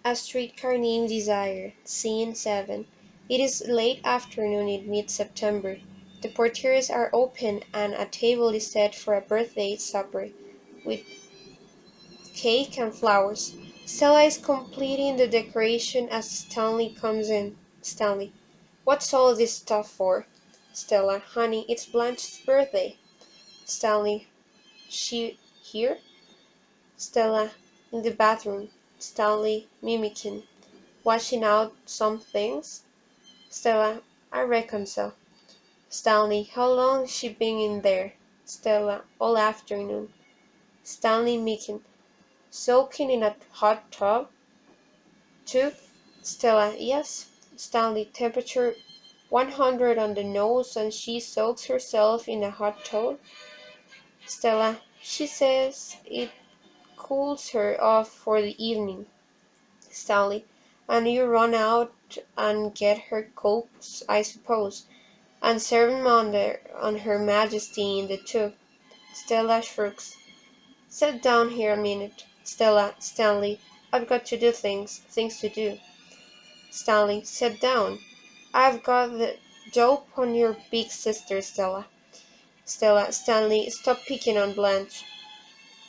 A streetcar named Desire. Scene 7. It is late afternoon in mid-September. The portieres are open and a table is set for a birthday supper, with cake and flowers. Stella is completing the decoration as Stanley comes in. Stanley: what's all this stuff for? Stella: honey, it's Blanche's birthday. Stanley: she here? Stella: in the bathroom. Stanley mimicking: washing out some things? Stella: I reckon so. Stanley: how long she been in there? Stella: all afternoon. Stanley mimicking: soaking in a hot tub? Stella: yes. Stanley: temperature 100 on the nose and she soaks herself in a hot tub? Stella: she says it cools her off for the evening. Stanley: and you run out and get her cokes, I suppose, and serve 'em on Her Majesty in the tub. Stella shrugs. Sit down here a minute. Stella: Stanley: I've got to do things to do. Stanley: sit down. I've got the dope on your big sister, Stella. Stella: Stanley, stop picking on Blanche.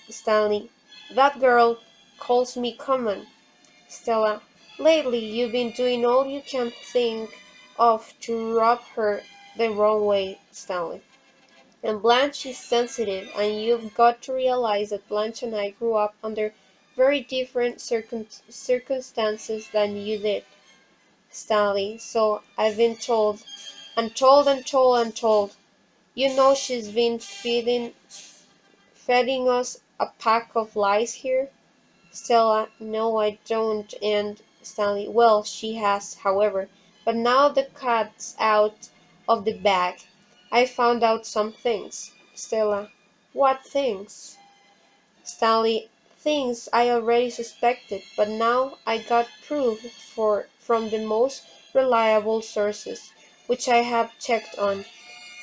Stanley: that girl calls me common. Stella: lately you've been doing all you can think of to rub her the wrong way, Stanley. And Blanche is sensitive, and you've got to realize that Blanche and I grew up under very different circumstances than you did, Stanley. So I've been told, and told and told and told. You know she's been feeding us a pack of lies here. Stella: no, I don't. And Stanley: well, she has, however. But now the cat's out of the bag. I found out some things. Stella: what things? Stanley: things I already suspected, but now I got proof from the most reliable sources, which I have checked on.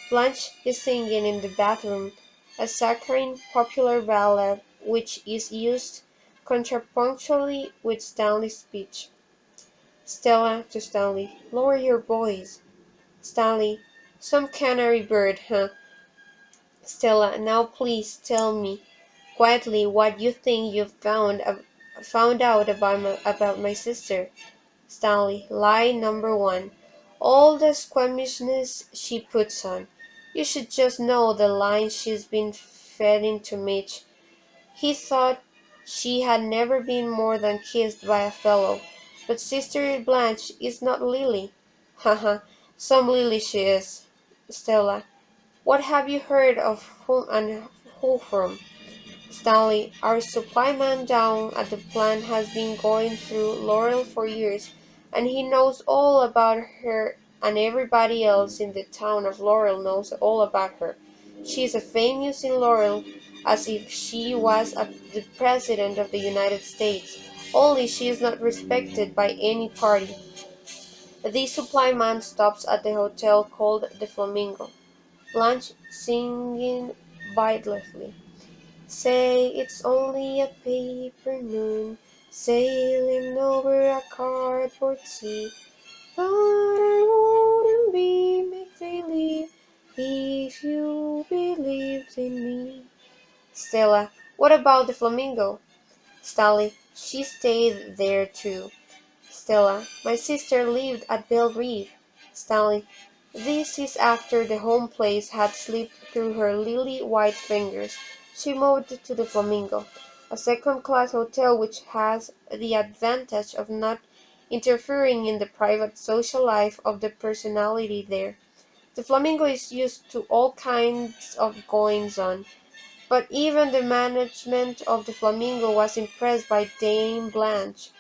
Blanche is singing in the bathroom a saccharine popular ballad which is used contrapunctually with Stanley's speech. Stella to Stanley: lower your voice. Stanley: some canary bird, huh? Stella: now please tell me quietly what you think you've found out about my sister. Stanley: lie number one, all the squeamishness she puts on. You should just know the lines she's been feeding to Mitch. He thought she had never been more than kissed by a fellow. But Sister Blanche is not Lily. Ha ha, some Lily she is. Stella: what have you heard of whom and who from? Stanley: our supply man down at the plant has been going through Laurel for years, and he knows all about her, and everybody else in the town of Laurel knows all about her. She's as famous in Laurel as if she was the President of the United States, only she is not respected by any party. The supply man stops at the hotel called the Flamingo. Blanche singing bitlessly. Say it's only a paper moon sailing over a cardboard sea, but I wouldn't be make-believe if you believed in me. Stella: what about the Flamingo? Stanley: she stayed there too. Stella: my sister lived at Belle Reve. Stanley: this is after the home place had slipped through her lily-white fingers. She moved to the Flamingo, a second-class hotel which has the advantage of not interfering in the private social life of the personality there. The Flamingo is used to all kinds of goings-on, but even the management of the Flamingo was impressed by Dame Blanche.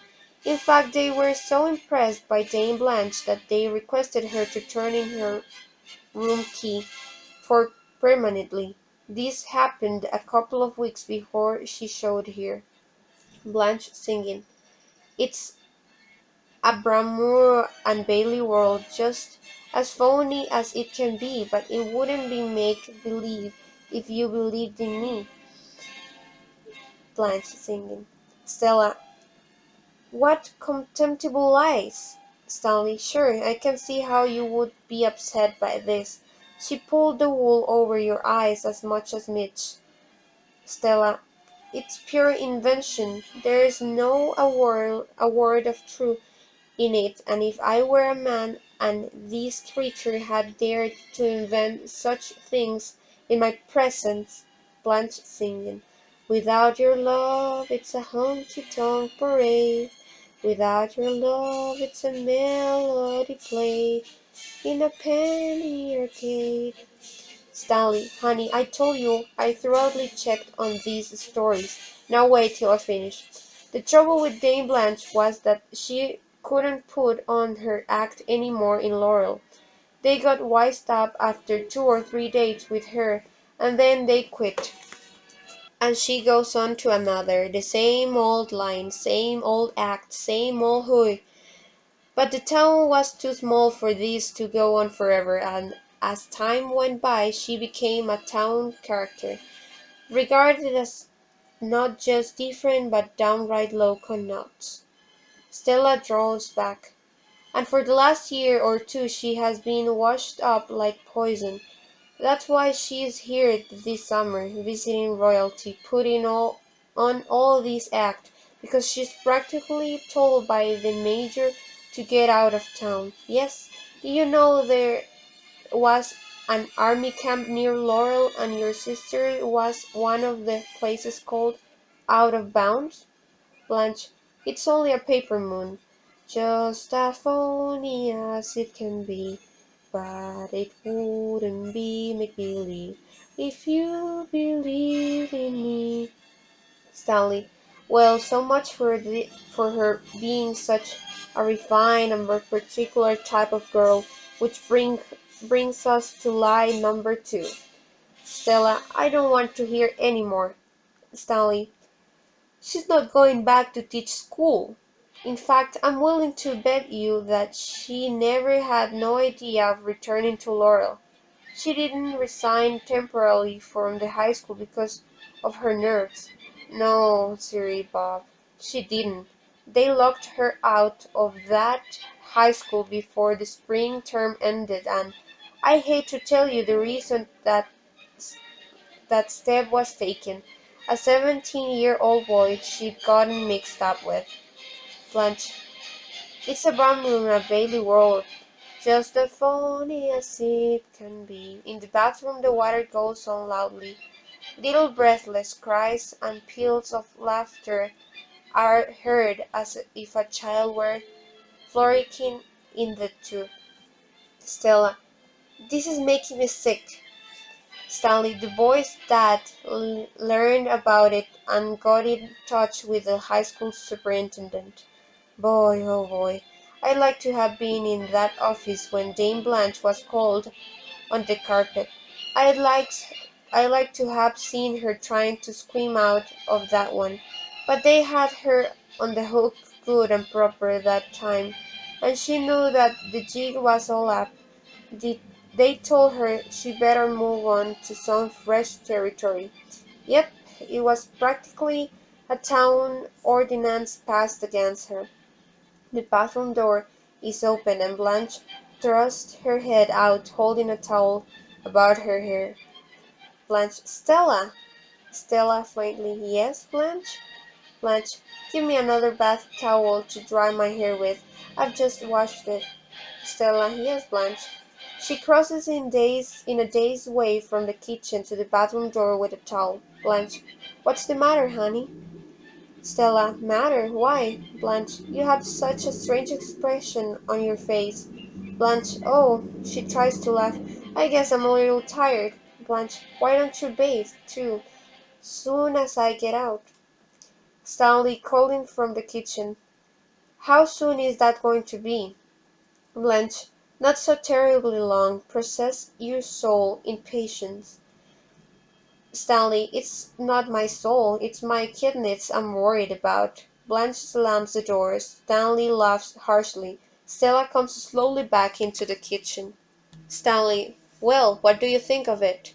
In fact, they were so impressed by Dame Blanche that they requested her to turn in her room key for permanently. This happened a couple of weeks before she showed here. Blanche singing. It's a Bramur and Bailey world, just as phony as it can be, but it wouldn't be make-believe if you believed in me. Blanche singing. Stella: What contemptible lies! Stanley, sure, I can see how you would be upset by this. She pulled the wool over your eyes as much as Mitch. Stella, it's pure invention. There is no a word of truth in it, and if I were a man and this creature had dared to invent such things in my presence, Blanche singing, without your love it's a honky-tonk parade, without your love it's a melody played in a penny arcade. Stanley, honey, I told you I thoroughly checked on these stories. Now wait till I finish. The trouble with Dame Blanche was that she couldn't put on her act any more in Laurel. They got wised up after 2 or 3 dates with her, and then they quit. And she goes on to another, the same old line, same old act, same old hooey. But the town was too small for this to go on forever, and as time went by she became a town character, regarded as not just different but downright local nuts. Stella draws back, and for the last year or two she has been washed up like poison. That's why she is here this summer, visiting royalty, putting on all this act, because she's practically told by the major to get out of town. Yes, do you know there was an army camp near Laurel, and your sister was one of the places called Out of Bounds? Blanche, it's only a paper moon, just as phony as it can be, but it wouldn't be make-believe if you believe in me. Stanley, well, so much for her being such a refined and very particular type of girl, which brings us to lie number two. Stella, I don't want to hear any more. Stanley, she's not going back to teach school. In fact, I'm willing to bet you that she never had no idea of returning to Laurel. She didn't resign temporarily from the high school because of her nerves. No, Siri Bob, she didn't. They locked her out of that high school before the spring term ended, and I hate to tell you the reason that step was taken. A 17-year-old boy she'd gotten mixed up with. Blanche, it's a Bramble and a Bailey world, just as funny as it can be. In the bathroom the water goes on loudly. Little breathless cries and peals of laughter are heard as if a child were frolicking in the tub. Stella, this is making me sick. Stanley, the boy's dad learned about it and got in touch with the high school superintendent. Boy, oh boy, I'd like to have been in that office when Dame Blanche was called on the carpet. I'd like I like to have seen her trying to scream out of that one. But they had her on the hook good and proper that time, and she knew that the jig was all up. The- They told her she better move on to some fresh territory. Yep, it was practically a town ordinance passed against her. The bathroom door is open and Blanche thrusts her head out holding a towel about her hair. Blanche, Stella! Stella faintly, yes, Blanche? Blanche, give me another bath towel to dry my hair with. I've just washed it. Stella, yes, Blanche. She crosses in a dazed way from the kitchen to the bathroom door with a towel. Blanche, what's the matter, honey? Stella, matter? Why? Blanche, you have such a strange expression on your face. Blanche, oh, she tries to laugh. I guess I'm a little tired. Blanche, why don't you bathe, too, soon as I get out? Stanley calling from the kitchen. How soon is that going to be? Blanche, not so terribly long. Possess your soul in patience. Stanley, it's not my soul, it's my kidneys I'm worried about. Blanche slams the door. Stanley laughs harshly. Stella comes slowly back into the kitchen. Stanley, well, what do you think of it?